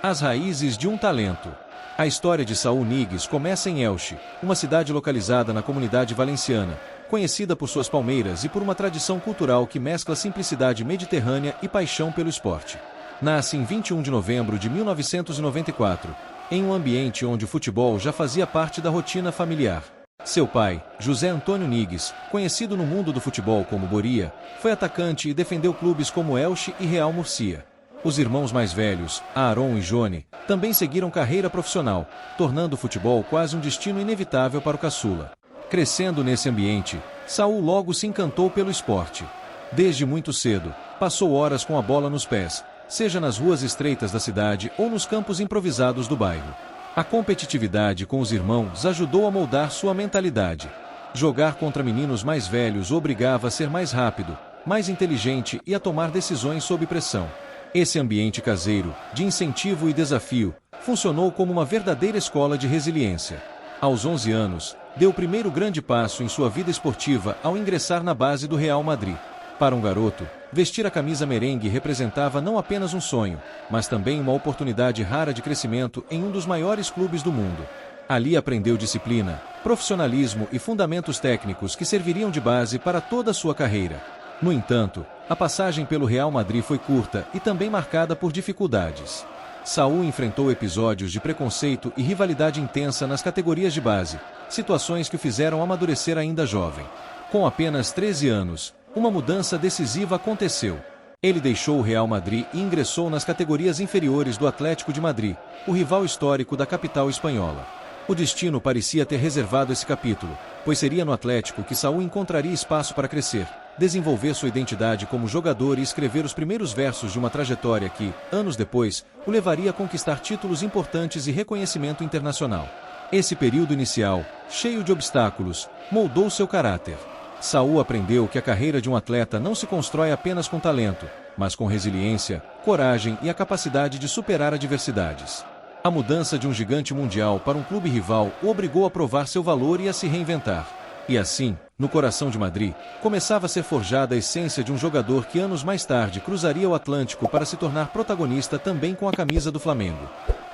As raízes de um talento. A história de Saúl Ñíguez começa em Elche, uma cidade localizada na comunidade valenciana, conhecida por suas palmeiras e por uma tradição cultural que mescla simplicidade mediterrânea e paixão pelo esporte. Nasce em 21 de novembro de 1994, em um ambiente onde o futebol já fazia parte da rotina familiar. Seu pai, José Antônio Ñíguez, conhecido no mundo do futebol como Boria, foi atacante e defendeu clubes como Elche e Real Murcia. Os irmãos mais velhos, Aaron e Joni, também seguiram carreira profissional, tornando o futebol quase um destino inevitável para o caçula. Crescendo nesse ambiente, Saúl logo se encantou pelo esporte. Desde muito cedo, passou horas com a bola nos pés, seja nas ruas estreitas da cidade ou nos campos improvisados do bairro. A competitividade com os irmãos ajudou a moldar sua mentalidade. Jogar contra meninos mais velhos o obrigava a ser mais rápido, mais inteligente e a tomar decisões sob pressão. Esse ambiente caseiro, de incentivo e desafio, funcionou como uma verdadeira escola de resiliência. Aos 11 anos, deu o primeiro grande passo em sua vida esportiva ao ingressar na base do Real Madrid. Para um garoto, vestir a camisa merengue representava não apenas um sonho, mas também uma oportunidade rara de crescimento em um dos maiores clubes do mundo. Ali aprendeu disciplina, profissionalismo e fundamentos técnicos que serviriam de base para toda a sua carreira. No entanto, a passagem pelo Real Madrid foi curta e também marcada por dificuldades. Saúl enfrentou episódios de preconceito e rivalidade intensa nas categorias de base, situações que o fizeram amadurecer ainda jovem. Com apenas 13 anos, uma mudança decisiva aconteceu. Ele deixou o Real Madrid e ingressou nas categorias inferiores do Atlético de Madrid, o rival histórico da capital espanhola. O destino parecia ter reservado esse capítulo, pois seria no Atlético que Saúl encontraria espaço para crescer, desenvolver sua identidade como jogador e escrever os primeiros versos de uma trajetória que, anos depois, o levaria a conquistar títulos importantes e reconhecimento internacional. Esse período inicial, cheio de obstáculos, moldou seu caráter. Saúl aprendeu que a carreira de um atleta não se constrói apenas com talento, mas com resiliência, coragem e a capacidade de superar adversidades. A mudança de um gigante mundial para um clube rival o obrigou a provar seu valor e a se reinventar. E assim, no coração de Madrid, começava a ser forjada a essência de um jogador que anos mais tarde cruzaria o Atlântico para se tornar protagonista também com a camisa do Flamengo.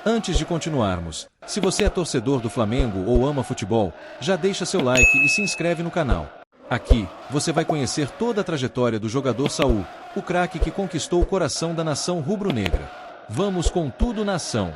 Antes de continuarmos, se você é torcedor do Flamengo ou ama futebol, já deixa seu like e se inscreve no canal. Aqui, você vai conhecer toda a trajetória do jogador Saúl, o craque que conquistou o coração da nação rubro-negra. Vamos com tudo, nação!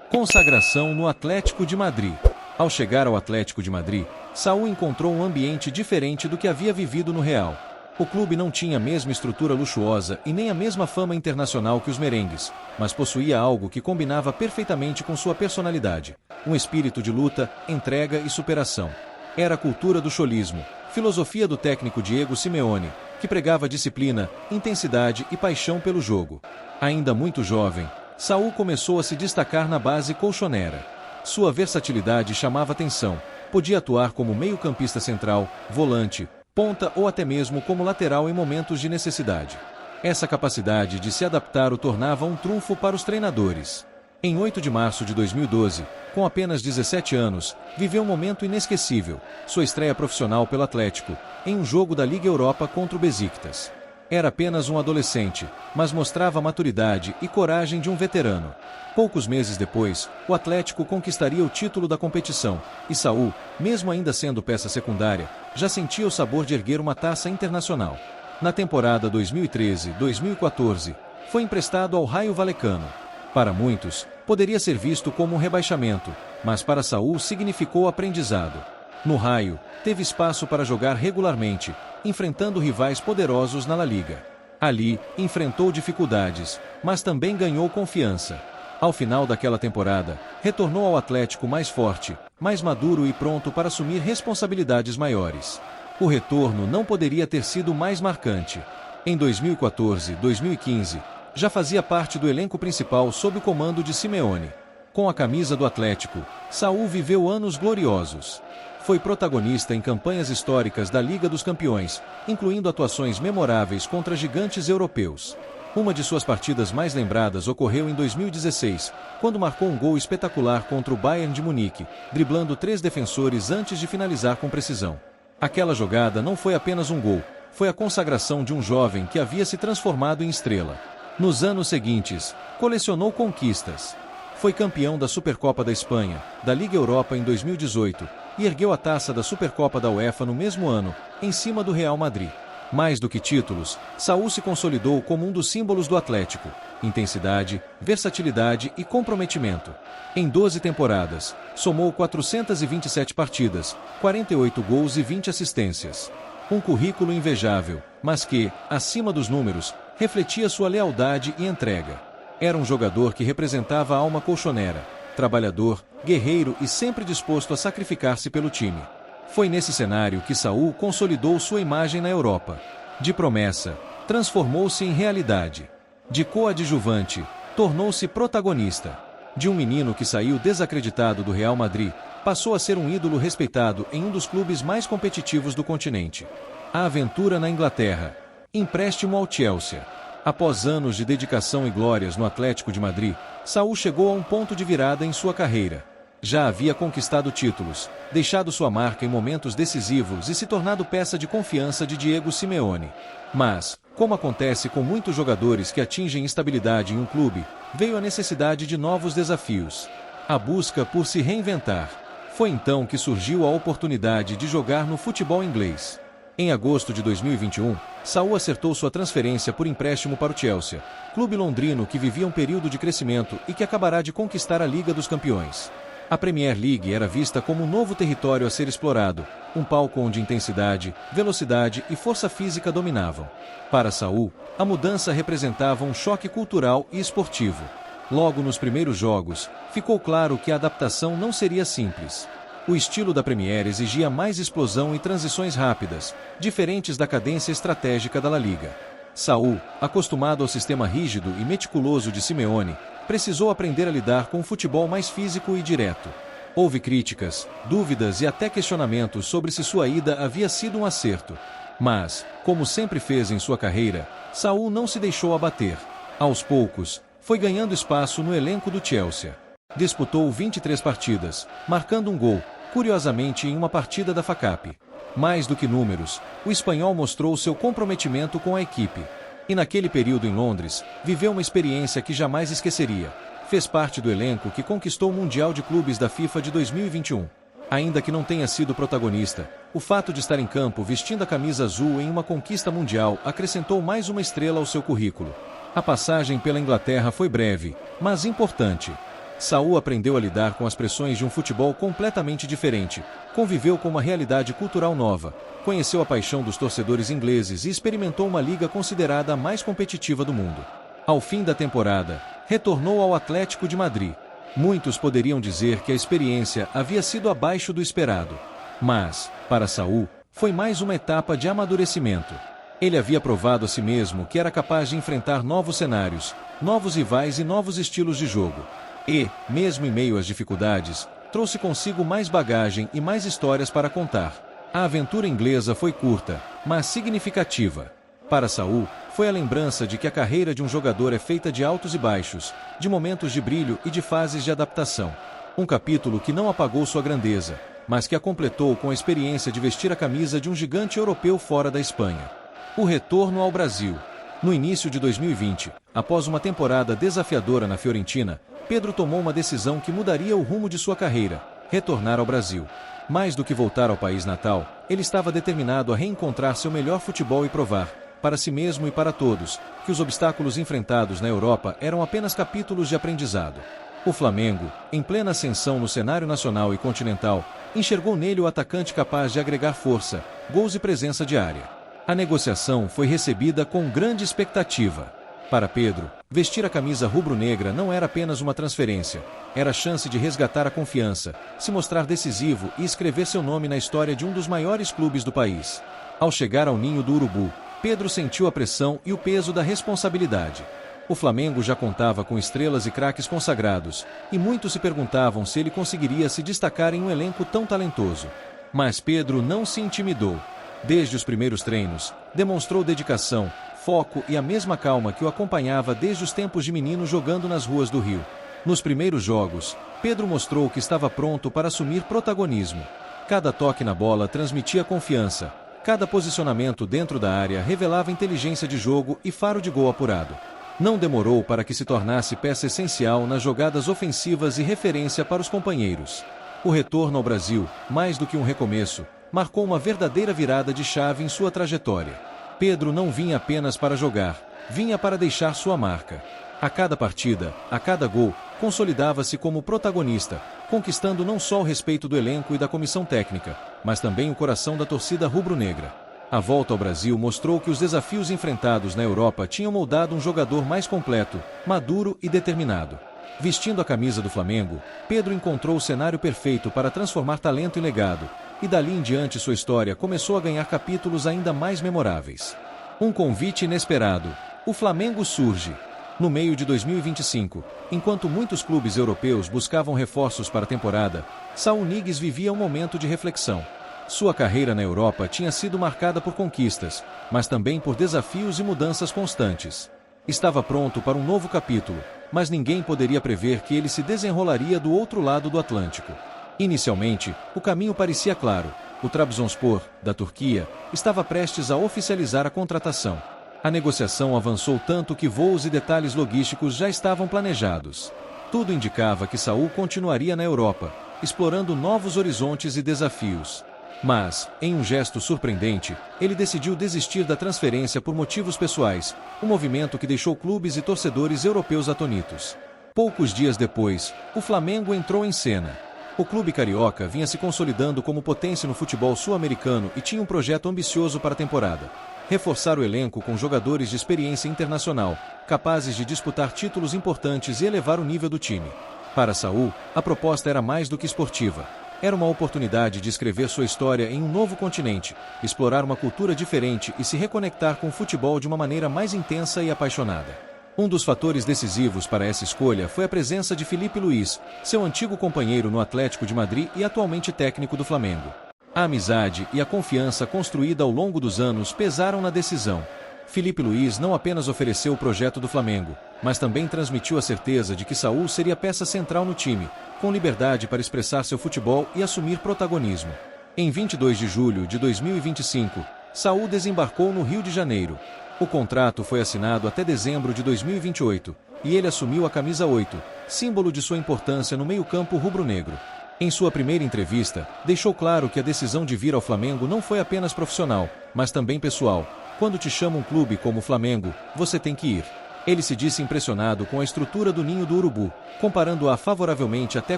Consagração no Atlético de Madrid. Ao chegar ao Atlético de Madrid, Saúl encontrou um ambiente diferente do que havia vivido no Real. O clube não tinha a mesma estrutura luxuosa e nem a mesma fama internacional que os merengues, mas possuía algo que combinava perfeitamente com sua personalidade: um espírito de luta, entrega e superação. Era a cultura do cholismo, filosofia do técnico Diego Simeone, que pregava disciplina, intensidade e paixão pelo jogo. Ainda muito jovem, Saúl começou a se destacar na base colchonera. Sua versatilidade chamava atenção. Podia atuar como meio-campista central, volante, ponta ou até mesmo como lateral em momentos de necessidade. Essa capacidade de se adaptar o tornava um trunfo para os treinadores. Em 8 de março de 2012, com apenas 17 anos, viveu um momento inesquecível, sua estreia profissional pelo Atlético, em um jogo da Liga Europa contra o Besiktas. Era apenas um adolescente, mas mostrava a maturidade e coragem de um veterano. Poucos meses depois, o Atlético conquistaria o título da competição, e Saúl, mesmo ainda sendo peça secundária, já sentia o sabor de erguer uma taça internacional. Na temporada 2013-2014, foi emprestado ao Rayo Vallecano. Para muitos, poderia ser visto como um rebaixamento, mas para Saúl significou aprendizado. No Rayo, teve espaço para jogar regularmente, enfrentando rivais poderosos na La Liga. Ali, enfrentou dificuldades, mas também ganhou confiança. Ao final daquela temporada, retornou ao Atlético mais forte, mais maduro e pronto para assumir responsabilidades maiores. O retorno não poderia ter sido mais marcante. Em 2014-2015, já fazia parte do elenco principal sob o comando de Simeone. Com a camisa do Atlético, Saúl viveu anos gloriosos. Foi protagonista em campanhas históricas da Liga dos Campeões, incluindo atuações memoráveis contra gigantes europeus. Uma de suas partidas mais lembradas ocorreu em 2016, quando marcou um gol espetacular contra o Bayern de Munique, driblando 3 defensores antes de finalizar com precisão. Aquela jogada não foi apenas um gol, foi a consagração de um jovem que havia se transformado em estrela. Nos anos seguintes, colecionou conquistas. Foi campeão da Supercopa da Espanha, da Liga Europa em 2018, e ergueu a taça da Supercopa da UEFA no mesmo ano, em cima do Real Madrid. Mais do que títulos, Saúl se consolidou como um dos símbolos do Atlético: intensidade, versatilidade e comprometimento. Em 12 temporadas, somou 427 partidas, 48 gols e 20 assistências. Um currículo invejável, mas que, acima dos números, refletia sua lealdade e entrega. Era um jogador que representava a alma colchonera, trabalhador, guerreiro e sempre disposto a sacrificar-se pelo time. Foi nesse cenário que Saúl consolidou sua imagem na Europa. De promessa, transformou-se em realidade. De coadjuvante, tornou-se protagonista. De um menino que saiu desacreditado do Real Madrid, passou a ser um ídolo respeitado em um dos clubes mais competitivos do continente. A aventura na Inglaterra. Empréstimo ao Chelsea. Após anos de dedicação e glórias no Atlético de Madrid, Saúl chegou a um ponto de virada em sua carreira. Já havia conquistado títulos, deixado sua marca em momentos decisivos e se tornado peça de confiança de Diego Simeone. Mas, como acontece com muitos jogadores que atingem estabilidade em um clube, veio a necessidade de novos desafios. A busca por se reinventar. Foi então que surgiu a oportunidade de jogar no futebol inglês. Em agosto de 2021, Saúl acertou sua transferência por empréstimo para o Chelsea, clube londrino que vivia um período de crescimento e que acabará de conquistar a Liga dos Campeões. A Premier League era vista como um novo território a ser explorado, um palco onde intensidade, velocidade e força física dominavam. Para Saúl, a mudança representava um choque cultural e esportivo. Logo nos primeiros jogos, ficou claro que a adaptação não seria simples. O estilo da Premier exigia mais explosão e transições rápidas, diferentes da cadência estratégica da La Liga. Saúl, acostumado ao sistema rígido e meticuloso de Simeone, precisou aprender a lidar com um futebol mais físico e direto. Houve críticas, dúvidas e até questionamentos sobre se sua ida havia sido um acerto. Mas, como sempre fez em sua carreira, Saúl não se deixou abater. Aos poucos, foi ganhando espaço no elenco do Chelsea. Disputou 23 partidas, marcando um gol, curiosamente em uma partida da FA Cup. Mais do que números, o espanhol mostrou seu comprometimento com a equipe. E naquele período em Londres, viveu uma experiência que jamais esqueceria. Fez parte do elenco que conquistou o Mundial de Clubes da FIFA de 2021. Ainda que não tenha sido protagonista, o fato de estar em campo vestindo a camisa azul em uma conquista mundial acrescentou mais uma estrela ao seu currículo. A passagem pela Inglaterra foi breve, mas importante. Saúl aprendeu a lidar com as pressões de um futebol completamente diferente, conviveu com uma realidade cultural nova, conheceu a paixão dos torcedores ingleses e experimentou uma liga considerada a mais competitiva do mundo. Ao fim da temporada, retornou ao Atlético de Madrid. Muitos poderiam dizer que a experiência havia sido abaixo do esperado. Mas, para Saúl, foi mais uma etapa de amadurecimento. Ele havia provado a si mesmo que era capaz de enfrentar novos cenários, novos rivais e novos estilos de jogo. E, mesmo em meio às dificuldades, trouxe consigo mais bagagem e mais histórias para contar. A aventura inglesa foi curta, mas significativa. Para Saúl, foi a lembrança de que a carreira de um jogador é feita de altos e baixos, de momentos de brilho e de fases de adaptação. Um capítulo que não apagou sua grandeza, mas que a completou com a experiência de vestir a camisa de um gigante europeu fora da Espanha. O retorno ao Brasil. No início de 2020, após uma temporada desafiadora na Fiorentina, Pedro tomou uma decisão que mudaria o rumo de sua carreira: retornar ao Brasil. Mais do que voltar ao país natal, ele estava determinado a reencontrar seu melhor futebol e provar, para si mesmo e para todos, que os obstáculos enfrentados na Europa eram apenas capítulos de aprendizado. O Flamengo, em plena ascensão no cenário nacional e continental, enxergou nele o atacante capaz de agregar força, gols e presença diária. A negociação foi recebida com grande expectativa. Para Pedro, vestir a camisa rubro-negra não era apenas uma transferência, era a chance de resgatar a confiança, se mostrar decisivo e escrever seu nome na história de um dos maiores clubes do país. Ao chegar ao ninho do Urubu, Pedro sentiu a pressão e o peso da responsabilidade. O Flamengo já contava com estrelas e craques consagrados, e muitos se perguntavam se ele conseguiria se destacar em um elenco tão talentoso. Mas Pedro não se intimidou. Desde os primeiros treinos, demonstrou dedicação, foco e a mesma calma que o acompanhava desde os tempos de menino jogando nas ruas do Rio. Nos primeiros jogos, Pedro mostrou que estava pronto para assumir protagonismo. Cada toque na bola transmitia confiança, cada posicionamento dentro da área revelava inteligência de jogo e faro de gol apurado. Não demorou para que se tornasse peça essencial nas jogadas ofensivas e referência para os companheiros. O retorno ao Brasil, mais do que um recomeço, marcou uma verdadeira virada de chave em sua trajetória. Pedro não vinha apenas para jogar, vinha para deixar sua marca. A cada partida, a cada gol, consolidava-se como protagonista, conquistando não só o respeito do elenco e da comissão técnica, mas também o coração da torcida rubro-negra. A volta ao Brasil mostrou que os desafios enfrentados na Europa tinham moldado um jogador mais completo, maduro e determinado. Vestindo a camisa do Flamengo, Pedro encontrou o cenário perfeito para transformar talento em legado, e dali em diante sua história começou a ganhar capítulos ainda mais memoráveis. Um convite inesperado. O Flamengo surge. No meio de 2025, enquanto muitos clubes europeus buscavam reforços para a temporada, Saúl Ñíguez vivia um momento de reflexão. Sua carreira na Europa tinha sido marcada por conquistas, mas também por desafios e mudanças constantes. Estava pronto para um novo capítulo, mas ninguém poderia prever que ele se desenrolaria do outro lado do Atlântico. Inicialmente, o caminho parecia claro. O Trabzonspor, da Turquia, estava prestes a oficializar a contratação. A negociação avançou tanto que voos e detalhes logísticos já estavam planejados. Tudo indicava que Saúl continuaria na Europa, explorando novos horizontes e desafios. Mas, em um gesto surpreendente, ele decidiu desistir da transferência por motivos pessoais, um movimento que deixou clubes e torcedores europeus atonitos. Poucos dias depois, o Flamengo entrou em cena. O clube carioca vinha se consolidando como potência no futebol sul-americano e tinha um projeto ambicioso para a temporada: reforçar o elenco com jogadores de experiência internacional, capazes de disputar títulos importantes e elevar o nível do time. Para Saúl, a proposta era mais do que esportiva. Era uma oportunidade de escrever sua história em um novo continente, explorar uma cultura diferente e se reconectar com o futebol de uma maneira mais intensa e apaixonada. Um dos fatores decisivos para essa escolha foi a presença de Filipe Luís, seu antigo companheiro no Atlético de Madrid e atualmente técnico do Flamengo. A amizade e a confiança construída ao longo dos anos pesaram na decisão. Filipe Luís não apenas ofereceu o projeto do Flamengo, mas também transmitiu a certeza de que Saúl seria peça central no time, com liberdade para expressar seu futebol e assumir protagonismo. Em 22 de julho de 2025, Saúl desembarcou no Rio de Janeiro. O contrato foi assinado até dezembro de 2028, e ele assumiu a camisa 8, símbolo de sua importância no meio-campo rubro-negro. Em sua primeira entrevista, deixou claro que a decisão de vir ao Flamengo não foi apenas profissional, mas também pessoal. Quando te chama um clube como o Flamengo, você tem que ir. Ele se disse impressionado com a estrutura do Ninho do Urubu, comparando-a favoravelmente até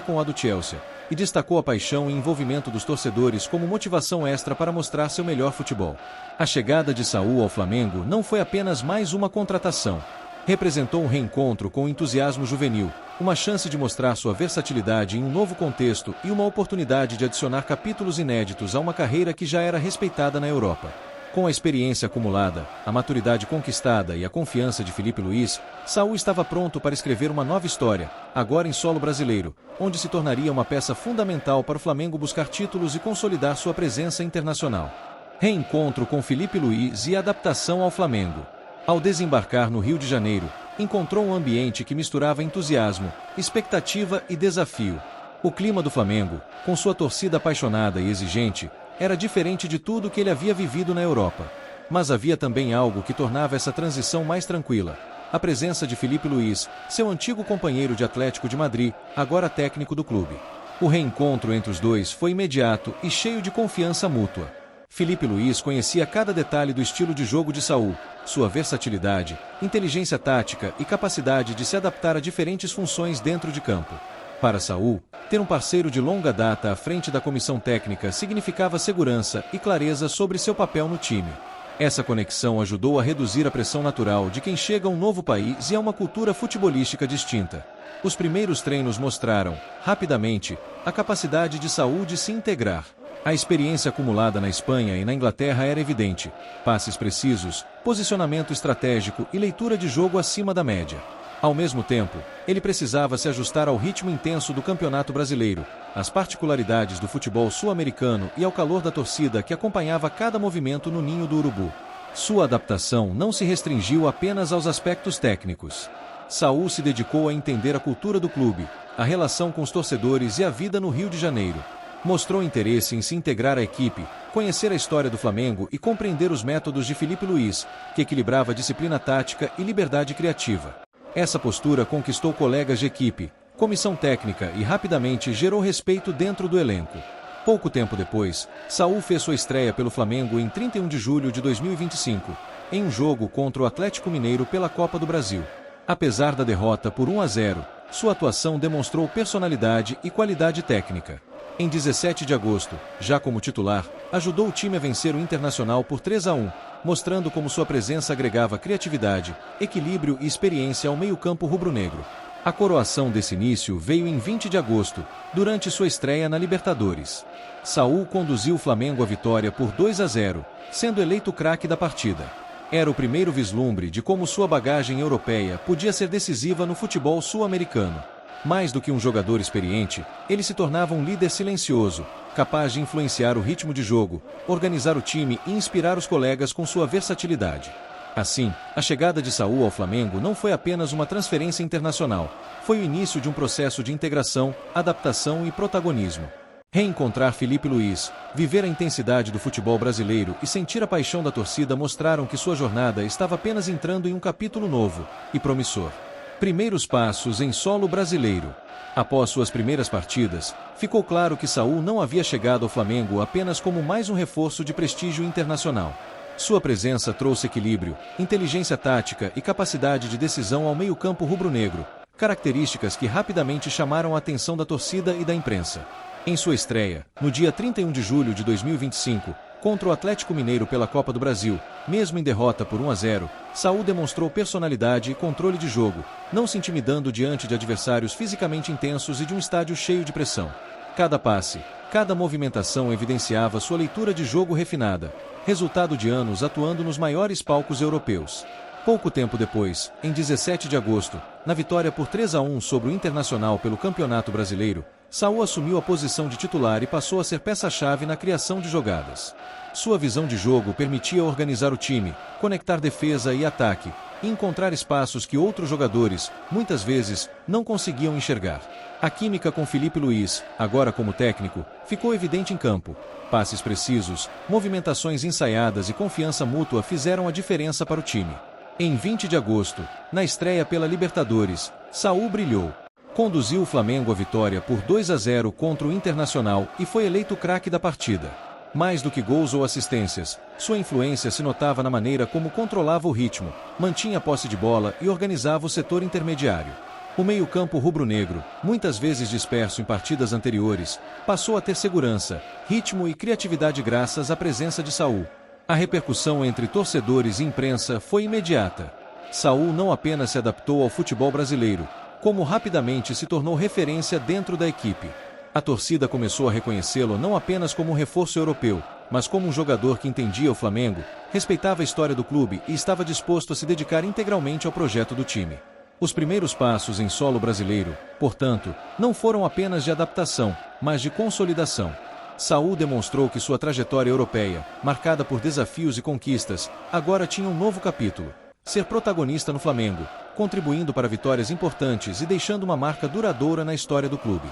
com a do Chelsea, e destacou a paixão e envolvimento dos torcedores como motivação extra para mostrar seu melhor futebol. A chegada de Saúl ao Flamengo não foi apenas mais uma contratação. Representou um reencontro com o entusiasmo juvenil, uma chance de mostrar sua versatilidade em um novo contexto e uma oportunidade de adicionar capítulos inéditos a uma carreira que já era respeitada na Europa. Com a experiência acumulada, a maturidade conquistada e a confiança de Filipe Luís, Saúl estava pronto para escrever uma nova história, agora em solo brasileiro, onde se tornaria uma peça fundamental para o Flamengo buscar títulos e consolidar sua presença internacional. Reencontro com Filipe Luís e adaptação ao Flamengo. Ao desembarcar no Rio de Janeiro, encontrou um ambiente que misturava entusiasmo, expectativa e desafio. O clima do Flamengo, com sua torcida apaixonada e exigente, era diferente de tudo que ele havia vivido na Europa. Mas havia também algo que tornava essa transição mais tranquila: a presença de Filipe Luís, seu antigo companheiro de Atlético de Madrid, agora técnico do clube. O reencontro entre os dois foi imediato e cheio de confiança mútua. Filipe Luís conhecia cada detalhe do estilo de jogo de Saúl, sua versatilidade, inteligência tática e capacidade de se adaptar a diferentes funções dentro de campo. Para Saúl, ter um parceiro de longa data à frente da comissão técnica significava segurança e clareza sobre seu papel no time. Essa conexão ajudou a reduzir a pressão natural de quem chega a um novo país e a uma cultura futebolística distinta. Os primeiros treinos mostraram, rapidamente, a capacidade de Saúl de se integrar. A experiência acumulada na Espanha e na Inglaterra era evidente: passes precisos, posicionamento estratégico e leitura de jogo acima da média. Ao mesmo tempo, ele precisava se ajustar ao ritmo intenso do Campeonato Brasileiro, às particularidades do futebol sul-americano e ao calor da torcida que acompanhava cada movimento no Ninho do Urubu. Sua adaptação não se restringiu apenas aos aspectos técnicos. Saúl se dedicou a entender a cultura do clube, a relação com os torcedores e a vida no Rio de Janeiro. Mostrou interesse em se integrar à equipe, conhecer a história do Flamengo e compreender os métodos de Filipe Luís, que equilibrava disciplina tática e liberdade criativa. Essa postura conquistou colegas de equipe, comissão técnica e rapidamente gerou respeito dentro do elenco. Pouco tempo depois, Saúl fez sua estreia pelo Flamengo em 31 de julho de 2025, em um jogo contra o Atlético Mineiro pela Copa do Brasil. Apesar da derrota por 1-0, sua atuação demonstrou personalidade e qualidade técnica. Em 17 de agosto, já como titular, ajudou o time a vencer o Internacional por 3-1, mostrando como sua presença agregava criatividade, equilíbrio e experiência ao meio-campo rubro-negro. A coroação desse início veio em 20 de agosto, durante sua estreia na Libertadores. Saúl conduziu o Flamengo à vitória por 2-0, sendo eleito craque da partida. Era o primeiro vislumbre de como sua bagagem europeia podia ser decisiva no futebol sul-americano. Mais do que um jogador experiente, ele se tornava um líder silencioso, capaz de influenciar o ritmo de jogo, organizar o time e inspirar os colegas com sua versatilidade. Assim, a chegada de Saúl ao Flamengo não foi apenas uma transferência internacional, foi o início de um processo de integração, adaptação e protagonismo. Reencontrar Filipe Luís, viver a intensidade do futebol brasileiro e sentir a paixão da torcida mostraram que sua jornada estava apenas entrando em um capítulo novo e promissor. Primeiros passos em solo brasileiro. Após suas primeiras partidas, ficou claro que Saúl não havia chegado ao Flamengo apenas como mais um reforço de prestígio internacional. Sua presença trouxe equilíbrio, inteligência tática e capacidade de decisão ao meio-campo rubro-negro, características que rapidamente chamaram a atenção da torcida e da imprensa. Em sua estreia, no dia 31 de julho de 2025, contra o Atlético Mineiro pela Copa do Brasil, mesmo em derrota por 1-0, Saúl demonstrou personalidade e controle de jogo, não se intimidando diante de adversários fisicamente intensos e de um estádio cheio de pressão. Cada passe, cada movimentação evidenciava sua leitura de jogo refinada, resultado de anos atuando nos maiores palcos europeus. Pouco tempo depois, em 17 de agosto, na vitória por 3-1 sobre o Internacional pelo Campeonato Brasileiro, Saúl assumiu a posição de titular e passou a ser peça-chave na criação de jogadas. Sua visão de jogo permitia organizar o time, conectar defesa e ataque, e encontrar espaços que outros jogadores, muitas vezes, não conseguiam enxergar. A química com Filipe Luís, agora como técnico, ficou evidente em campo. Passes precisos, movimentações ensaiadas e confiança mútua fizeram a diferença para o time. Em 20 de agosto, na estreia pela Libertadores, Saúl brilhou. Conduziu o Flamengo à vitória por 2-0 contra o Internacional e foi eleito craque da partida. Mais do que gols ou assistências, sua influência se notava na maneira como controlava o ritmo, mantinha a posse de bola e organizava o setor intermediário. O meio-campo rubro-negro, muitas vezes disperso em partidas anteriores, passou a ter segurança, ritmo e criatividade graças à presença de Saúl. A repercussão entre torcedores e imprensa foi imediata. Saúl não apenas se adaptou ao futebol brasileiro, como rapidamente se tornou referência dentro da equipe. A torcida começou a reconhecê-lo não apenas como um reforço europeu, mas como um jogador que entendia o Flamengo, respeitava a história do clube e estava disposto a se dedicar integralmente ao projeto do time. Os primeiros passos em solo brasileiro, portanto, não foram apenas de adaptação, mas de consolidação. Saúl demonstrou que sua trajetória europeia, marcada por desafios e conquistas, agora tinha um novo capítulo: ser protagonista no Flamengo, contribuindo para vitórias importantes e deixando uma marca duradoura na história do clube.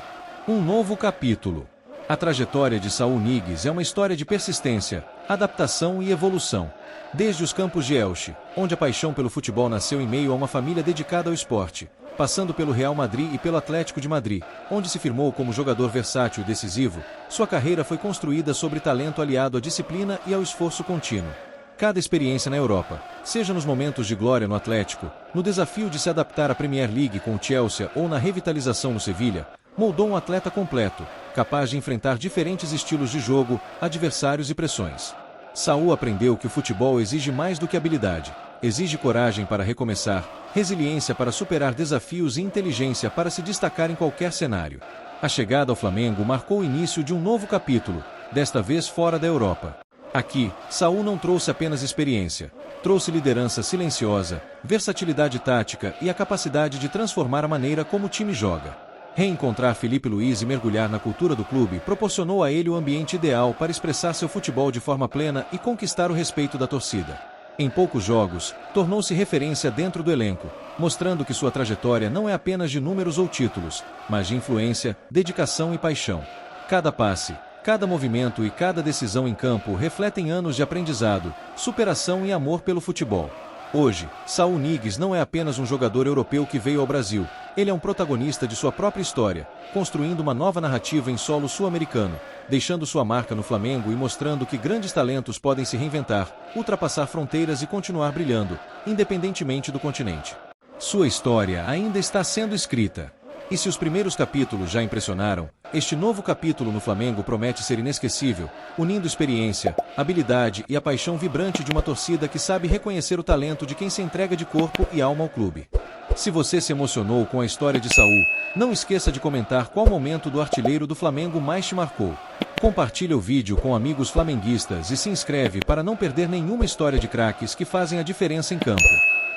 Um novo capítulo. A trajetória de Saúl Ñíguez é uma história de persistência, adaptação e evolução. Desde os campos de Elche, onde a paixão pelo futebol nasceu em meio a uma família dedicada ao esporte, passando pelo Real Madrid e pelo Atlético de Madrid, onde se firmou como jogador versátil e decisivo, sua carreira foi construída sobre talento aliado à disciplina e ao esforço contínuo. Cada experiência na Europa, seja nos momentos de glória no Atlético, no desafio de se adaptar à Premier League com o Chelsea ou na revitalização no Sevilha, moldou um atleta completo, capaz de enfrentar diferentes estilos de jogo, adversários e pressões. Saúl aprendeu que o futebol exige mais do que habilidade, exige coragem para recomeçar, resiliência para superar desafios e inteligência para se destacar em qualquer cenário. A chegada ao Flamengo marcou o início de um novo capítulo, desta vez fora da Europa. Aqui, Saúl não trouxe apenas experiência, trouxe liderança silenciosa, versatilidade tática e a capacidade de transformar a maneira como o time joga. Reencontrar Filipe Luís e mergulhar na cultura do clube proporcionou a ele o ambiente ideal para expressar seu futebol de forma plena e conquistar o respeito da torcida. Em poucos jogos, tornou-se referência dentro do elenco, mostrando que sua trajetória não é apenas de números ou títulos, mas de influência, dedicação e paixão. Cada passe, cada movimento e cada decisão em campo refletem anos de aprendizado, superação e amor pelo futebol. Hoje, Saúl Ñíguez não é apenas um jogador europeu que veio ao Brasil, ele é um protagonista de sua própria história, construindo uma nova narrativa em solo sul-americano, deixando sua marca no Flamengo e mostrando que grandes talentos podem se reinventar, ultrapassar fronteiras e continuar brilhando, independentemente do continente. Sua história ainda está sendo escrita. E se os primeiros capítulos já impressionaram, este novo capítulo no Flamengo promete ser inesquecível, unindo experiência, habilidade e a paixão vibrante de uma torcida que sabe reconhecer o talento de quem se entrega de corpo e alma ao clube. Se você se emocionou com a história de Saúl, não esqueça de comentar qual momento do artilheiro do Flamengo mais te marcou. Compartilhe o vídeo com amigos flamenguistas e se inscreve para não perder nenhuma história de craques que fazem a diferença em campo.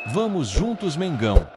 Vamos juntos, Mengão!